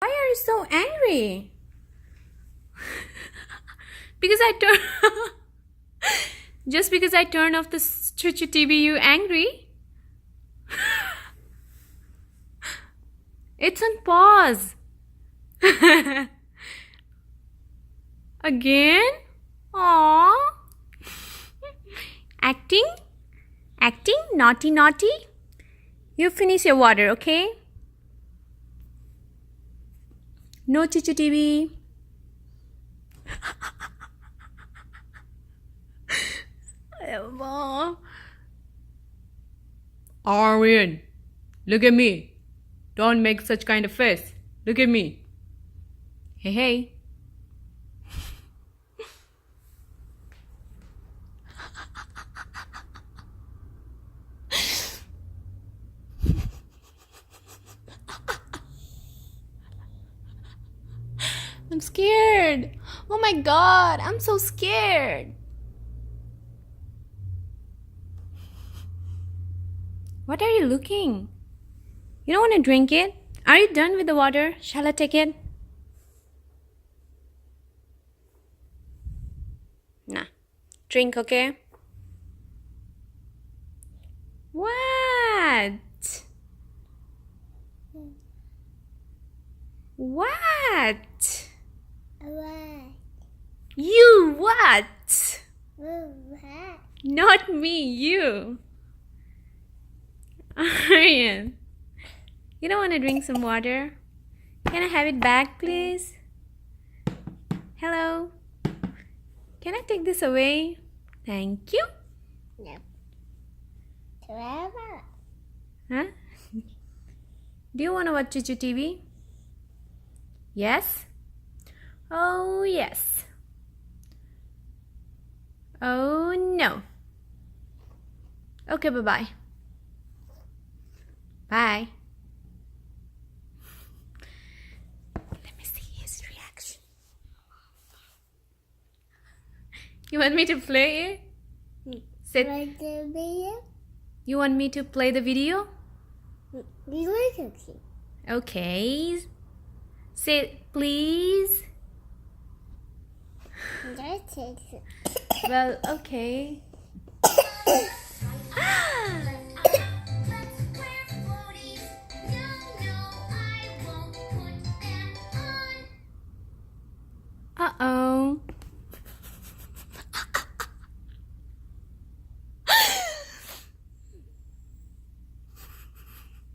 Why are you so angry? Because I turn just because I turn off the Chuchu TV, you angry? It's on pause. Again? Aww. Acting? Acting? Naughty, naughty? You finish your water, okay? No Chuchu TV. Aryan, look at me. Don't make such kind of face. Look at me. Hey, hey. I'm scared. Oh my god, I'm so scared. What are you looking? You don't want to drink it? Are you done with the water? Shall I take it? Nah. Drink, okay? What? What? What? You what? What? Not me, you. Aryan, you don't want to drink some water? Can I have it back, please? Hello? Can I take this away? Thank you. No. Forever. Huh? Do you want to watch Chuchu TV? Yes? Oh, yes. Oh, no. Okay, bye-bye. Bye. Let me see his reaction. You want me to play it? Sit. Like the video? You want me to play the video? You like cookie. Okay. Sit, please. That's it. Well, okay.